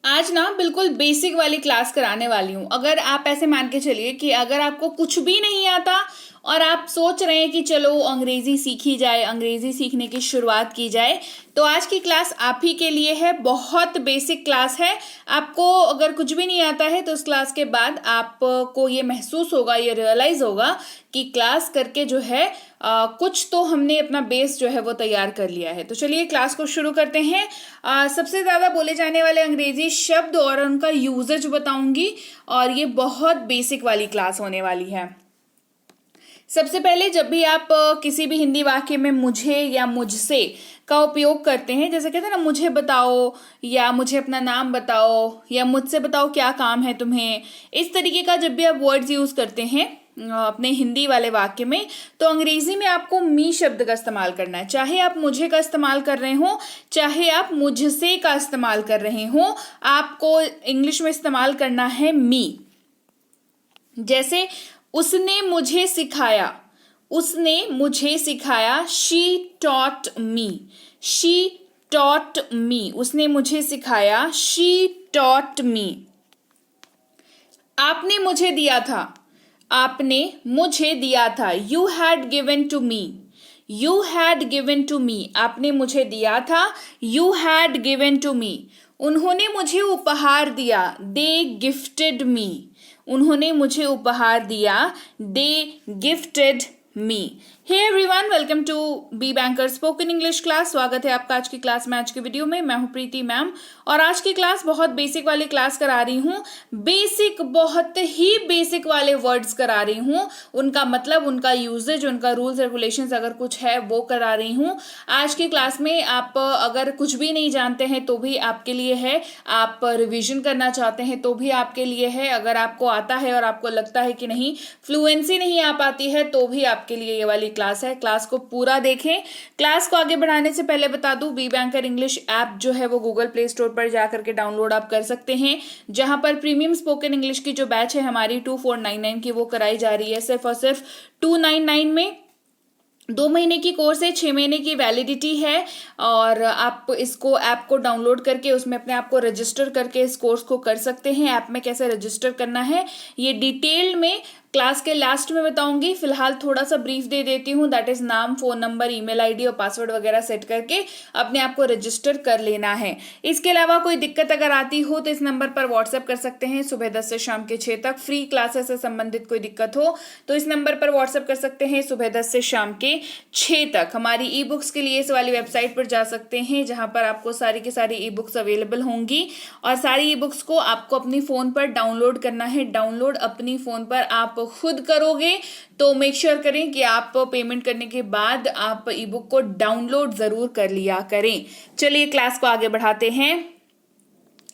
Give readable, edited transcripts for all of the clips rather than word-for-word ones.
आज ना बिल्कुल बेसिक वाली क्लास कराने वाली हूँ। अगर आप ऐसे मान के चलिए कि अगर आपको कुछ भी नहीं आता और आप सोच रहे हैं कि चलो अंग्रेजी सीखी जाए, अंग्रेजी सीखने की शुरुआत की जाए, तो आज की क्लास आप ही के लिए है। बहुत बेसिक क्लास है। आपको अगर कुछ भी नहीं आता है तो उस क्लास के बाद आपको ये महसूस होगा, ये रियलाइज होगा कि क्लास करके जो है कुछ तो हमने अपना बेस जो है वो तैयार कर लिया है। तो चलिए क्लास को शुरू करते हैं। सबसे ज़्यादा बोले जाने वाले अंग्रेजी शब्द और उनका यूजेज बताऊंगी, और ये बहुत बेसिक वाली क्लास होने वाली है। सबसे पहले जब भी आप किसी भी हिंदी वाक्य में मुझे या मुझसे का उपयोग करते हैं, जैसे कहते हैं ना मुझे बताओ या मुझे अपना नाम बताओ या मुझसे बताओ क्या काम है तुम्हें, इस तरीके का जब भी आप वर्ड्स यूज करते हैं अपने हिंदी वाले वाक्य में, तो अंग्रेजी में आपको मी शब्द का इस्तेमाल करना है। चाहे आप मुझे का इस्तेमाल कर रहे हो, चाहे आप मुझसे का इस्तेमाल कर रहे हो, आपको इंग्लिश में इस्तेमाल करना है मी। जैसे उसने मुझे सिखाया, उसने मुझे सिखाया, she taught me, she taught me, उसने मुझे सिखाया, शी टॉट मी। आपने मुझे दिया था, आपने मुझे दिया था, you had given to me, you had given to me, आपने मुझे दिया था, you had given to me. उन्होंने मुझे उपहार दिया, दे गिफ्टेड मी, उन्होंने मुझे उपहार दिया, they gifted me. Hey everyone, welcome to Be Banker spoken English class. स्वागत है आपका आज की क्लास में, आज की वीडियो में। मैं हूं प्रीति मैम, और आज की क्लास बहुत बेसिक वाली क्लास करा रही हूं। बेसिक, बहुत ही बेसिक वाले वर्ड्स करा रही हूं, उनका मतलब, उनका यूजेज, उनका रूल्स रेगुलेशंस अगर कुछ है वो करा रही हूं आज की क्लास में। आप अगर कुछ भी नहीं जानते हैं तो भी आपके लिए है, आप रिविजन करना चाहते हैं तो भी आपके लिए है, अगर आपको आता है और आपको लगता है कि नहीं फ्लुएंसी नहीं आ पाती है तो भी आपके लिए ये वाली क्लास है। क्लास को पूरा देखें। क्लास को आगे बढ़ाने से पहले बता दूं, बी बैंकर इंग्लिश ऐप जो है वो गूगल प्ले स्टोर पर जाकर के डाउनलोड आप कर सकते हैं, जहां पर प्रीमियम स्पोकन इंग्लिश की जो बैच है हमारी 2499 की, वो कराई जा रही है सिर्फ और सिर्फ 299 में। 2 महीने की कोर्स है, 6 महीने की वैलिडिटी है, और आप इसको ऐप को डाउनलोड करके उसमें अपने आप को रजिस्टर करके इस कोर्स को कर सकते हैं। ऐप में कैसे रजिस्टर करना है ये डिटेल में क्लास के लास्ट में बताऊंगी। फिलहाल थोड़ा सा ब्रीफ दे देती हूँ, दैट इज नाम, फोन नंबर, ईमेल आईडी और पासवर्ड वगैरह सेट करके अपने आप को रजिस्टर कर लेना है। इसके अलावा कोई दिक्कत अगर आती हो तो इस नंबर पर व्हाट्सएप कर सकते हैं सुबह 10 से शाम के 6 तक। फ्री क्लासेस से संबंधित कोई दिक्कत हो तो इस नंबर पर व्हाट्सएप कर सकते हैं सुबह 10 से शाम के 6 तक। हमारी ई बुक्स के लिए इस वाली वेबसाइट पर जा सकते हैं, जहां पर आपको सारी की सारी ई बुक्स अवेलेबल होंगी, और सारी ई बुक्स को आपको अपनी फोन पर डाउनलोड करना है। डाउनलोड अपनी फोन पर आप खुद करोगे तो मेक श्योर करें कि आप पेमेंट करने के बाद आप ई बुक को डाउनलोड जरूर कर लिया करें। चलिए क्लास को आगे बढ़ाते हैं।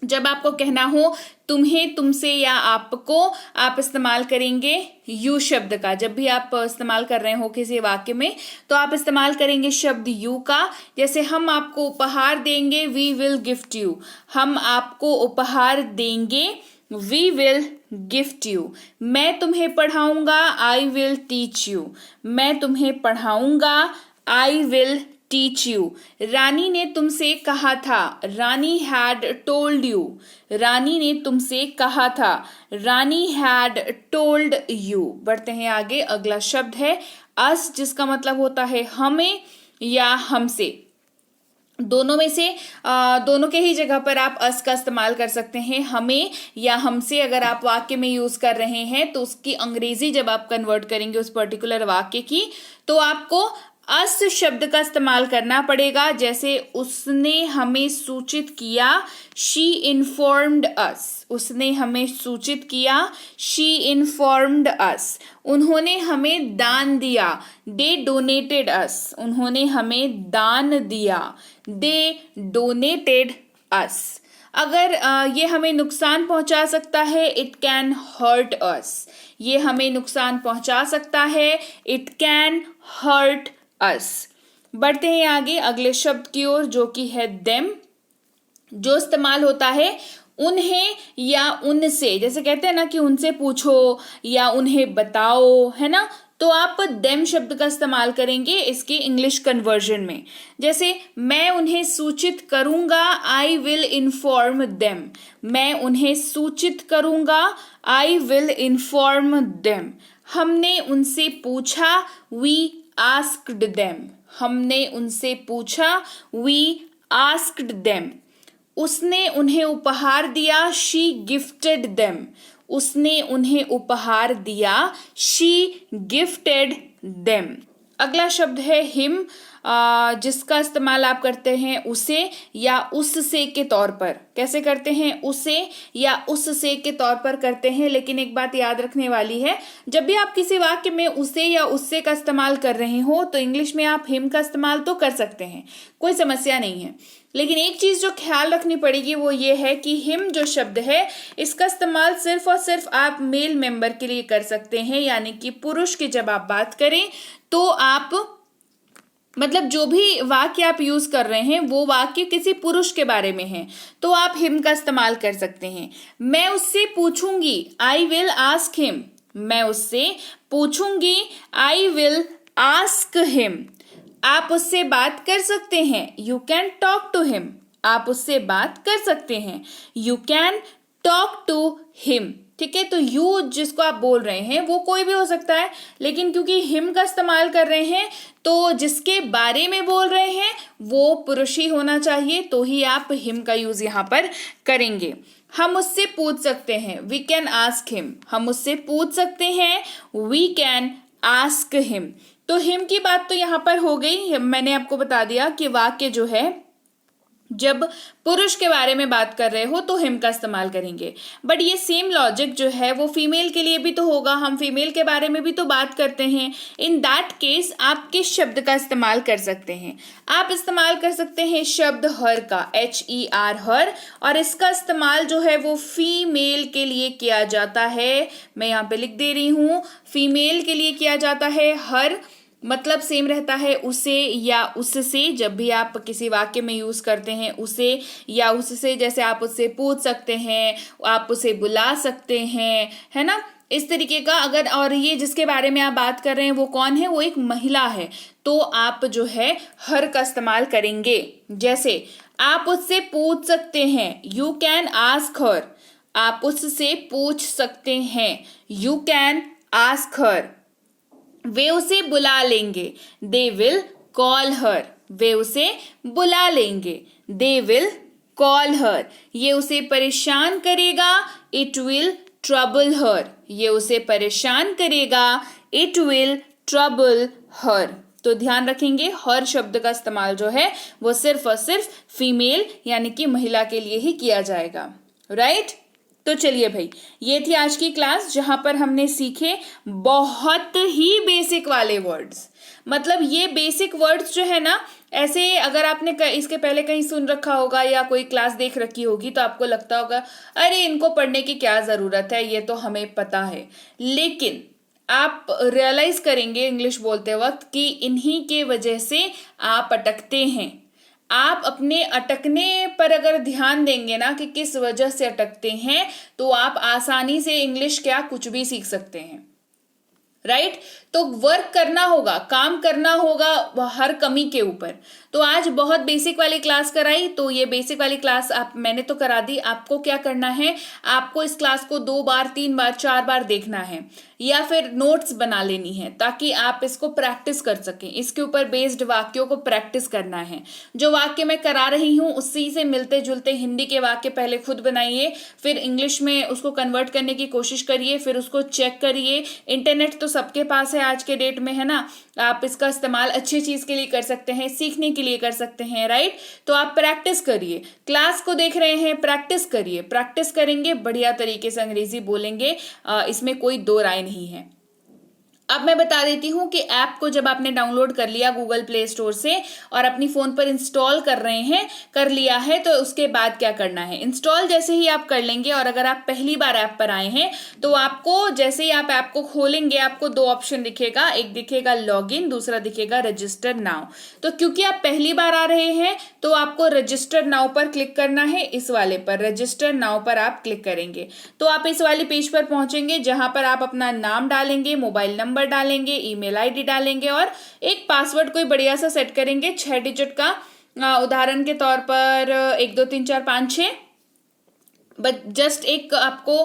जब आपको कहना हो तुम्हें, तुमसे या आपको, आप इस्तेमाल करेंगे यू शब्द का। जब भी आप इस्तेमाल कर रहे हो किसी वाक्य में तो आप इस्तेमाल करेंगे शब्द यू का। जैसे हम आपको उपहार देंगे, वी विल गिफ्ट यू, हम आपको उपहार देंगे, वी विल गिफ्ट यू। मैं तुम्हें पढ़ाऊंगा, आई विल टीच यू, मैं तुम्हें पढ़ाऊंगा, आई विल टीच यू। रानी ने तुमसे कहा था, रानी हैड टोल्ड यू, रानी ने तुमसे कहा था, रानी हैड टोल्ड यू। बढ़ते हैं आगे। अगला शब्द है अस, जिसका मतलब होता है हमें या हमसे। दोनों में से दोनों के ही जगह पर आप अस का इस्तेमाल कर सकते हैं। हमें या हमसे अगर आप वाक्य में यूज कर रहे हैं तो उसकी अंग्रेजी जब आप कन्वर्ट करेंगे उस पर्टिकुलर वाक्य की, तो आपको अस शब्द का इस्तेमाल करना पड़ेगा। जैसे उसने हमें सूचित किया, शी इन्फॉर्म्ड अस, उसने हमें सूचित किया, शी इन्फॉर्म्ड अस। उन्होंने हमें दान दिया, दे डोनेटेड अस, उन्होंने हमें दान दिया, दे डोनेटेड अस। अगर ये हमें नुकसान पहुंचा सकता है, इट कैन हर्ट अस, ये हमें नुकसान पहुंचा सकता है, इट कैन हर्ट अस। बढ़ते हैं आगे अगले शब्द की ओर, जो कि है देम, जो इस्तेमाल होता है उन्हें या उनसे। जैसे कहते हैं ना कि उनसे पूछो या उन्हें बताओ, है ना, तो आप देम शब्द का इस्तेमाल करेंगे इसके इंग्लिश कन्वर्जन में। जैसे मैं उन्हें सूचित करूंगा, आई विल इन्फॉर्म देम। मैं उन्हें सूचित करूंगा, आई विल इन्फॉर्म देम। हमने उनसे पूछा, वी आस्क्ड देम। हमने उनसे पूछा, वी आस्क्ड देम। उसने उन्हें उपहार दिया, शी गिफ्टेड देम। उसने उन्हें उपहार दिया, शी गिफ्टेड देम। अगला शब्द है हिम, जिसका इस्तेमाल आप करते हैं उसे या उससे के तौर पर। कैसे करते हैं? उसे या उससे के तौर पर करते हैं। लेकिन एक बात याद रखने वाली है, जब भी आप किसी वाक्य में उसे या उससे का इस्तेमाल कर रहे हो तो इंग्लिश में आप हिम का इस्तेमाल तो कर सकते हैं, कोई समस्या नहीं है। लेकिन एक चीज जो ख्याल रखनी पड़ेगी वो ये है कि हिम जो शब्द है इसका इस्तेमाल सिर्फ और सिर्फ आप मेल मेंबर के लिए कर सकते हैं, यानी कि पुरुष की जब आप बात करें तो आप मतलब जो भी वाक्य आप यूज कर रहे हैं वो वाक्य किसी पुरुष के बारे में है तो आप हिम का इस्तेमाल कर सकते हैं। मैं उससे पूछूंगी, आई विल आस्क हिम। मैं उससे पूछूंगी, आई विल आस्क हिम। आप उससे बात कर सकते हैं, you can talk to him. आप उससे बात कर सकते हैं, you can talk to him. ठीक है, तो यू जिसको आप बोल रहे हैं वो कोई भी हो सकता है, लेकिन क्योंकि हिम का इस्तेमाल कर रहे हैं तो जिसके बारे में बोल रहे हैं वो पुरुष ही होना चाहिए, तो ही आप हिम का यूज यहाँ पर करेंगे। हम उससे पूछ सकते हैं, वी कैन आस्क हिम। हम उससे पूछ सकते हैं, वी कैन आस्क हिम। तो हिम की बात तो यहाँ पर हो गई। मैंने आपको बता दिया कि वाक्य जो है जब पुरुष के बारे में बात कर रहे हो तो हिम का इस्तेमाल करेंगे, बट ये सेम लॉजिक जो है वो फीमेल के लिए भी तो होगा। हम फीमेल के बारे में भी तो बात करते हैं। इन दैट केस आप किस शब्द का इस्तेमाल कर सकते हैं? आप इस्तेमाल कर सकते हैं शब्द हर का, HER, हर। और इसका इस्तेमाल जो है वो फीमेल के लिए किया जाता है। मैं यहाँ पे लिख दे रही हूँ, फीमेल के लिए किया जाता है हर। मतलब सेम रहता है उसे या उससे। जब भी आप किसी वाक्य में यूज करते हैं उसे या उससे, जैसे आप उससे पूछ सकते हैं, आप उसे बुला सकते हैं, है ना, इस तरीके का। अगर और ये जिसके बारे में आप बात कर रहे हैं वो कौन है? वो एक महिला है, तो आप जो है हर का इस्तेमाल करेंगे। जैसे आप उससे पूछ सकते हैं, यू कैन आस्क हर। आप उससे पूछ सकते हैं, यू कैन आस्क हर। वे उसे बुला लेंगे, दे विल कॉल हर। वे उसे बुला लेंगे, दे विल कॉल हर। ये उसे परेशान करेगा, इट विल ट्रबल हर। ये उसे परेशान करेगा, इट विल ट्रबल हर। तो ध्यान रखेंगे हर शब्द का इस्तेमाल जो है वो सिर्फ और सिर्फ फीमेल यानी कि महिला के लिए ही किया जाएगा, राइट। तो चलिए भाई, ये थी आज की क्लास जहां पर हमने सीखे बहुत ही बेसिक वाले वर्ड्स। मतलब ये बेसिक वर्ड्स जो है ना, ऐसे अगर आपने इसके पहले कहीं सुन रखा होगा या कोई क्लास देख रखी होगी तो आपको लगता होगा अरे इनको पढ़ने की क्या जरूरत है, ये तो हमें पता है। लेकिन आप रियलाइज करेंगे इंग्लिश बोलते वक्त कि इन्हीं के वजह से आप अटकते हैं। आप अपने अटकने पर अगर ध्यान देंगे ना कि किस वजह से अटकते हैं, तो आप आसानी से इंग्लिश क्या कुछ भी सीख सकते हैं, राइट। तो वर्क करना होगा, काम करना होगा हर कमी के ऊपर। तो आज बहुत बेसिक वाली क्लास कराई, तो ये बेसिक वाली क्लास मैंने तो करा दी। आपको क्या करना है, आपको इस क्लास को 2 बार 3 बार 4 बार देखना है या फिर नोट्स बना लेनी है ताकि आप इसको प्रैक्टिस कर सकें। इसके ऊपर बेस्ड वाक्यों को प्रैक्टिस करना है। जो वाक्य मैं करा रही हूँ उसी से मिलते जुलते हिंदी के वाक्य पहले खुद बनाइए, फिर इंग्लिश में उसको कन्वर्ट करने की कोशिश करिए, फिर उसको चेक करिए। इंटरनेट तो सबके पास है आज के डेट में, है ना। आप इसका इस्तेमाल अच्छी चीज के लिए कर सकते हैं, सीखने के लिए कर सकते हैं, राइट। तो आप प्रैक्टिस करिए, क्लास को देख रहे हैं, प्रैक्टिस करिए। प्रैक्टिस करेंगे बढ़िया तरीके से अंग्रेजी बोलेंगे, इसमें कोई दो राय नहीं है। अब मैं बता देती हूँ कि ऐप को जब आपने डाउनलोड कर लिया गूगल प्ले स्टोर से और अपनी फोन पर इंस्टॉल कर लिया है, तो उसके बाद क्या करना है। इंस्टॉल जैसे ही आप कर लेंगे और अगर आप पहली बार ऐप पर आए हैं तो आपको जैसे ही आप ऐप को खोलेंगे आपको 2 ऑप्शन दिखेगा, एक दिखेगा लॉगिन, दूसरा दिखेगा रजिस्टर नाउ। तो क्योंकि आप पहली बार आ रहे हैं तो आपको रजिस्टर नाउ पर क्लिक करना है। इस वाले पर रजिस्टर नाउ पर आप क्लिक करेंगे तो आप इस वाले पेज पर पहुंचेंगे जहां पर आप अपना नाम डालेंगे, मोबाइल नंबर नंबर डालेंगे, ईमेल आईडी डालेंगे और एक पासवर्ड कोई बढ़िया सा सेट करेंगे 6 डिजिट का, उदाहरण के तौर पर 1 2 3 4 5 6। बट जस्ट एक आपको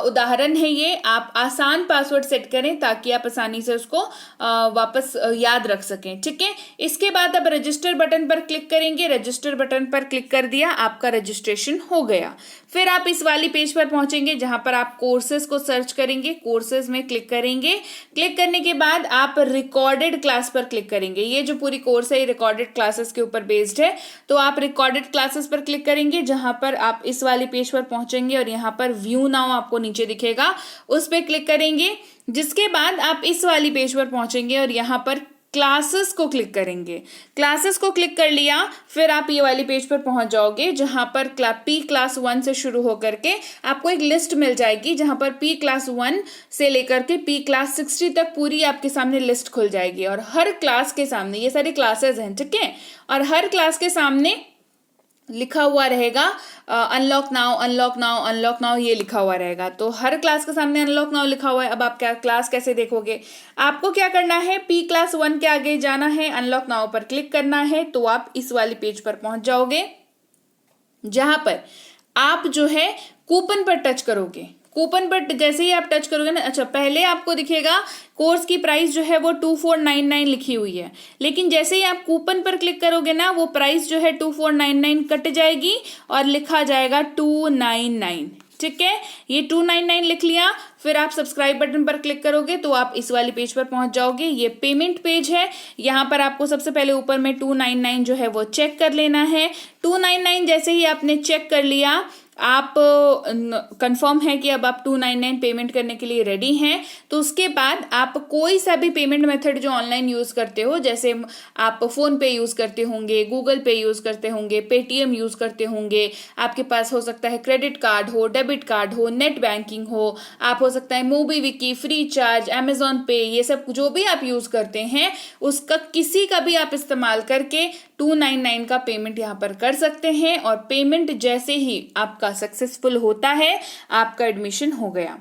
उदाहरण है ये, आप आसान पासवर्ड सेट करें ताकि आप आसानी से उसको वापस याद रख सकें, ठीक है। इसके बाद अब रजिस्टर बटन पर क्लिक करेंगे। रजिस्टर बटन पर क्लिक कर दिया, आपका रजिस्ट्रेशन हो गया। फिर आप इस वाली पेज पर पहुंचेंगे जहां पर आप कोर्सेज को सर्च करेंगे, कोर्सेज में क्लिक करेंगे। क्लिक करने के बाद आप रिकॉर्डेड क्लास पर क्लिक करेंगे। ये जो पूरी कोर्स है ये रिकॉर्डेड क्लासेस के ऊपर बेस्ड है, तो आप रिकॉर्डेड क्लासेस पर क्लिक करेंगे जहां पर आप इस वाली पेज पर पहुंचेंगे और यहाँ पर व्यू नाउ आपको नीचे दिखेगा, उस पर क्लिक करेंगे। जिसके बाद आप इस वाली पेज पर पहुंचेंगे और यहाँ पर क्लासेस को क्लिक करेंगे। क्लासेस को क्लिक कर लिया, फिर आप ये वाली पेज पर पहुंच जाओगे जहां पर पी क्लास 1 से शुरू होकर के आपको एक लिस्ट मिल जाएगी जहां पर पी क्लास 1 से लेकर के पी क्लास 60 तक पूरी आपके सामने लिस्ट खुल जाएगी। और हर क्लास के सामने, ये सारी क्लासेस हैं, ठीक है, और हर क्लास के सामने लिखा हुआ रहेगा unlock now, unlock now, unlock now, ये लिखा हुआ रहेगा। तो हर क्लास के सामने अनलॉक नाउ लिखा हुआ है। अब आप क्या क्लास कैसे देखोगे? आपको क्या करना है, पी क्लास 1 के आगे जाना है, अनलॉक नाउ पर क्लिक करना है, तो आप इस वाली पेज पर पहुंच जाओगे जहां पर आप जो है कूपन पर टच करोगे। कूपन पर जैसे ही आप टच करोगे ना, अच्छा पहले आपको दिखेगा कोर्स की प्राइस जो है वो 2499 लिखी हुई है, लेकिन जैसे ही आप कूपन पर क्लिक करोगे ना वो प्राइस जो है 2499 कट जाएगी और लिखा जाएगा 299, ठीक है। ये 299 लिख लिया, फिर आप सब्सक्राइब बटन पर क्लिक करोगे तो आप इस वाली पेज पर पहुंच जाओगे। ये पेमेंट पेज है, यहाँ पर आपको सबसे पहले ऊपर में 299 जो है वो चेक कर लेना है। 299 जैसे ही आपने चेक कर लिया, आप कंफर्म है कि अब आप 299 पेमेंट करने के लिए रेडी हैं, तो उसके बाद आप कोई सा भी पेमेंट मेथड जो ऑनलाइन यूज़ करते हो, जैसे आप फ़ोन पे यूज़ करते होंगे, गूगल पे यूज़ करते होंगे, पेटीएम यूज़ करते होंगे, आपके पास हो सकता है क्रेडिट कार्ड हो, डेबिट कार्ड हो, नेट बैंकिंग हो, आप हो सकता है मोबीविकी, फ्री चार्ज, अमेजॉन पे, ये सब जो भी आप यूज़ करते हैं उसका किसी का भी आप इस्तेमाल करके 299 का पेमेंट यहाँ पर कर सकते हैं। और पेमेंट जैसे ही आपका सक्सेसफुल होता है, आपका एडमिशन हो गया।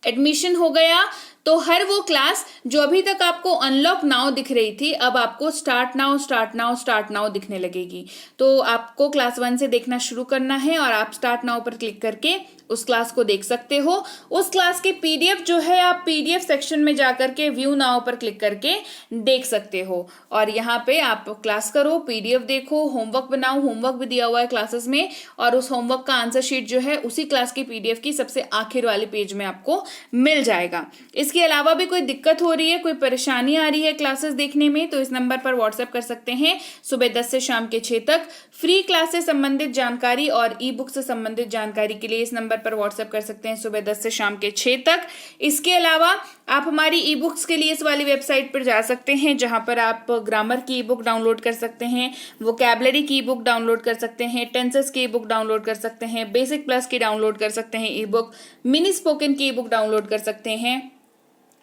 एडमिशन हो गया तो हर वो क्लास जो अभी तक आपको अनलॉक नाउ दिख रही थी, अब आपको start now, start now, start now दिखने लगेगी। तो आपको क्लास 1 से देखना शुरू करना है और आप स्टार्ट नाउ पर क्लिक करके उस क्लास को देख सकते हो। उस क्लास के पीडीएफ जो है आप पीडीएफ सेक्शन में जाकर के व्यू नाउ पर क्लिक करके देख सकते हो। और यहाँ पे आप क्लास करो, पीडीएफ देखो, होमवर्क बनाओ, होमवर्क भी दिया हुआ है क्लासेस में, और उस होमवर्क का आंसर शीट जो है उसी क्लास की पीडीएफ की सबसे आखिर वाले पेज में आपको मिल जाएगा। इसके अलावा भी कोई दिक्कत हो रही है, कोई परेशानी आ रही है क्लासेस देखने में, तो इस नंबर पर व्हाट्सएप कर सकते हैं सुबह 10 से शाम के 6 तक। फ्री क्लास से संबंधित जानकारी और ई बुक से संबंधित जानकारी के लिए इस नंबर पर व्हाट्सएप कर सकते हैं सुबह 10 से शाम के 6 तक। इसके अलावा आप हमारी ई बुक्स के लिए इस वाली वेबसाइट पर जा सकते हैं जहां पर आप ग्रामर की ई बुक डाउनलोड कर सकते हैं, वोकैबुलरी की ई बुक डाउनलोड कर सकते हैं, टेंसेस की ई बुक डाउनलोड कर सकते हैं, बेसिक प्लस की डाउनलोड कर सकते हैं ई बुक, मिनी स्पोकन की ई बुक डाउनलोड कर सकते हैं।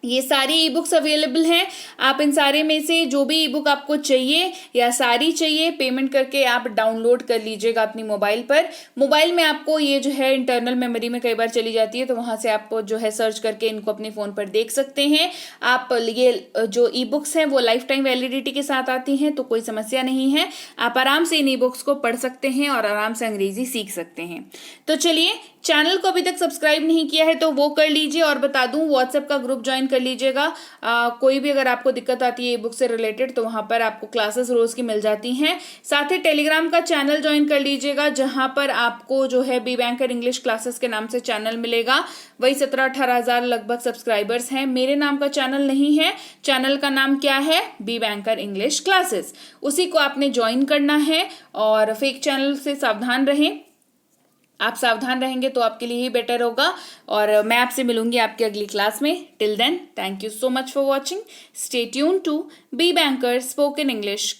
ये सारी ई बुक्स अवेलेबल हैं। आप इन सारे में से जो भी ई बुक आपको चाहिए या सारी चाहिए, पेमेंट करके आप डाउनलोड कर लीजिएगा अपनी मोबाइल पर। मोबाइल में आपको ये जो है इंटरनल मेमोरी में कई बार चली जाती है, तो वहाँ से आप जो है सर्च करके इनको अपने फ़ोन पर देख सकते हैं। आप ये जो ई बुक्स हैं वो लाइफ टाइम वैलिडिटी के साथ आती हैं, तो कोई समस्या नहीं है। आप आराम से इन ई बुक्स को पढ़ सकते हैं और आराम से अंग्रेजी सीख सकते हैं। तो चलिए, चैनल को अभी तक सब्सक्राइब नहीं किया है तो वो कर लीजिए, और बता दूं व्हाट्सएप का ग्रुप ज्वाइन कर लीजिएगा। कोई भी अगर आपको दिक्कत आती है ई बुक से रिलेटेड तो वहां पर आपको क्लासेस रोज की मिल जाती हैं। साथ ही टेलीग्राम का चैनल ज्वाइन कर लीजिएगा जहां पर आपको जो है बी बैंकर इंग्लिश क्लासेस के नाम से चैनल मिलेगा। वही 17-18 हजार लगभग सब्सक्राइबर्स हैं। मेरे नाम का चैनल नहीं है, चैनल का नाम क्या है, बी बैंकर इंग्लिश क्लासेस। उसी को आपने ज्वाइन करना है और फेक चैनल से सावधान रहें। आप सावधान रहेंगे तो आपके लिए ही बेटर होगा। और मैं आपसे मिलूंगी आपकी अगली क्लास में। Till then, thank you so much for watching. Stay tune to Be Banker spoken English.